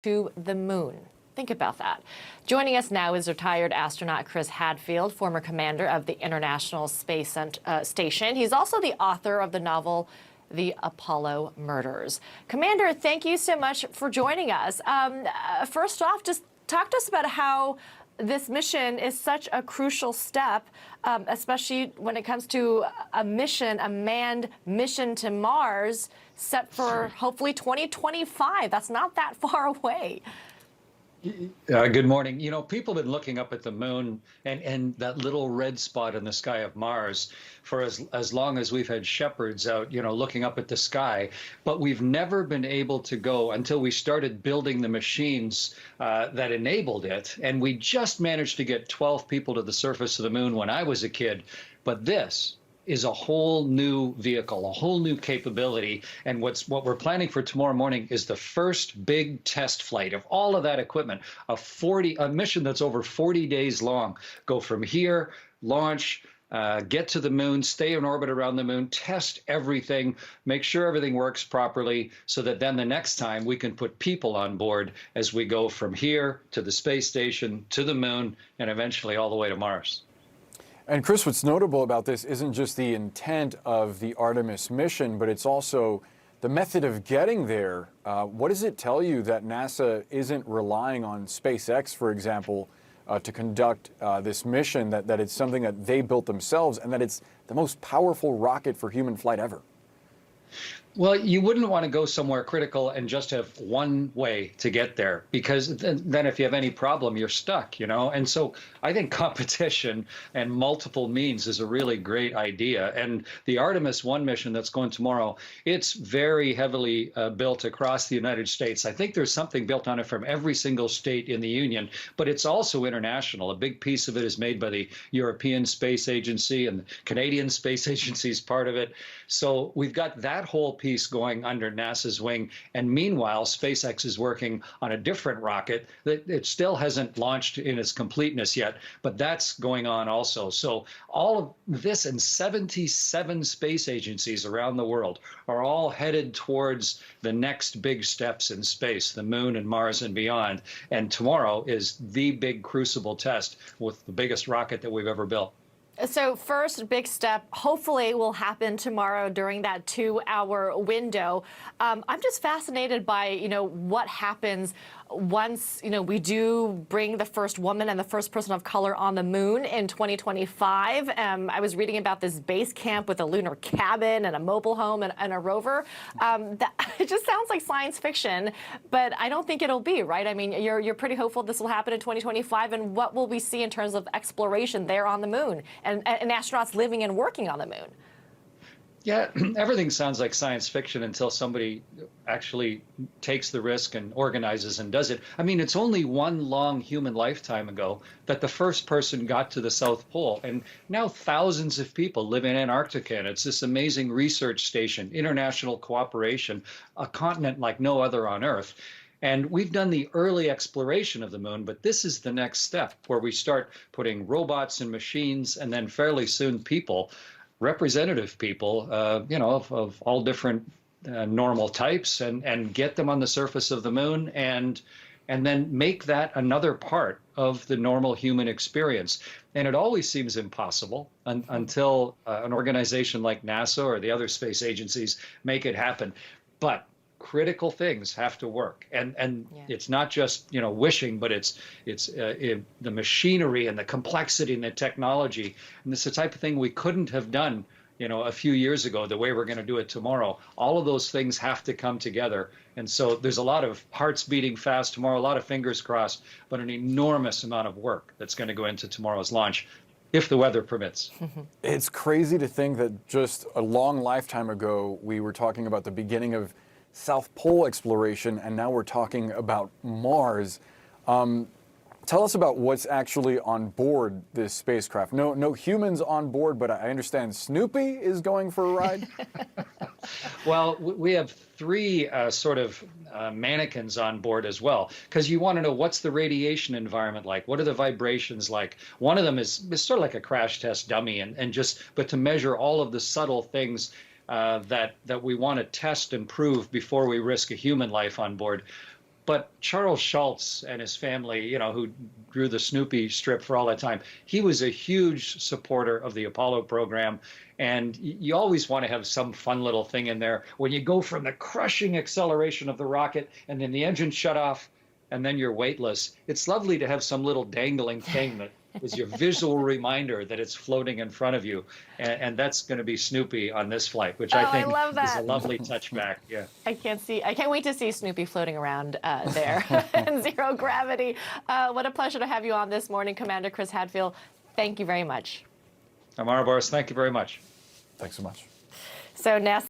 to the moon. Think about that. Joining us now is retired astronaut Chris Hadfield, former commander of the International Space Station. He's also the author of the novel The Apollo Murders. Commander, thank you so much for joining us. First off, just talk to us about how this mission is such a crucial step, especially when it comes to a mission, a manned mission to Mars, set for hopefully 2025. That's not that far away. Good morning. You know, people have been looking up at the moon and that little red spot in the sky of Mars for as long as we've had shepherds out, you know, looking up at the sky. But we've never been able to go until we started building the machines that enabled it. And we just managed to get 12 people to the surface of the moon when I was a kid. But this is a whole new vehicle, a whole new capability. And what we're planning for tomorrow morning is the first big test flight of all of that equipment, a mission that's over 40 days long. Go from here, launch, get to the moon, stay in orbit around the moon, test everything, make sure everything works properly, so that then the next time we can put people on board as we go from here to the space station, to the moon, and eventually all the way to Mars. And Chris, what's notable about this isn't just the intent of the Artemis mission, but it's also the method of getting there. What does it tell you that NASA isn't relying on SpaceX, for example, to conduct this mission, that it's something that they built themselves, and that it's the most powerful rocket for human flight ever? Well, you wouldn't want to go somewhere critical and just have one way to get there, because then if you have any problem, you're stuck, you know? And so I think competition and multiple means is a really great idea. And the Artemis 1 mission that's going tomorrow, it's very heavily built across the United States. I think there's something built on it from every single state in the Union, but it's also international. A big piece of it is made by the European Space Agency, and the Canadian Space Agency is part of it. So we've got that whole piece going under NASA's wing. And meanwhile, SpaceX is working on a different rocket that it still hasn't launched in its completeness yet, but that's going on also. So all of this and 77 space agencies around the world are all headed towards the next big steps in space, the moon and Mars and beyond. And tomorrow is the big crucible test with the biggest rocket that we've ever built. So first big step hopefully will happen tomorrow during that 2-hour window. I'm just fascinated by, you know, what happens once, you know, we do bring the first woman and the first person of color on the moon in 2025. I was reading about this base camp with a lunar cabin and a mobile home and a rover. It just sounds like science fiction, but I don't think it'll be, right? I mean, you're pretty hopeful this will happen in 2025, and what will we see in terms of exploration there on the moon and astronauts living and working on the moon? Yeah, everything sounds like science fiction until somebody actually takes the risk and organizes and does it. I mean, it's only one long human lifetime ago that the first person got to the South Pole. And now thousands of people live in Antarctica. And it's this amazing research station, international cooperation, a continent like no other on Earth. And we've done the early exploration of the moon, but this is the next step where we start putting robots and machines, and then fairly soon people, representative people, you know, of all different normal types, and get them on the surface of the moon, and then make that another part of the normal human experience. And it always seems impossible until an organization like NASA or the other space agencies make it happen. But critical things have to work, and yeah. It's not just, you know, wishing, but it's the machinery and the complexity and the technology, and it's the type of thing we couldn't have done, you know, a few years ago the way we're going to do it tomorrow. All of those things have to come together, and so there's a lot of hearts beating fast tomorrow, a lot of fingers crossed, but an enormous amount of work that's going to go into tomorrow's launch, if the weather permits. It's crazy to think that just a long lifetime ago we were talking about the beginning of South Pole exploration, and now we're talking about Mars. Tell us about what's actually on board this spacecraft. No humans on board, but I understand Snoopy is going for a ride. Well, we have three mannequins on board as well, because you want to know, what's the radiation environment like? What are the vibrations like? One of them is sort of like a crash test dummy, but to measure all of the subtle things that we want to test and prove before we risk a human life on board. But Charles Schultz and his family, you know, who drew the Snoopy strip for all that time, he was a huge supporter of the Apollo program. And you always want to have some fun little thing in there when you go from the crushing acceleration of the rocket and then the engine shut off and then you're weightless. It's lovely to have some little dangling thing that is your visual reminder that it's floating in front of you. And that's going to be Snoopy on this flight, which I think is a lovely touchback. Yeah. I can't wait to see Snoopy floating around there in zero gravity. What a pleasure to have you on this morning, Commander Chris Hadfield. Thank you very much. Amara Boris, thank you very much. Thanks so much. So NASA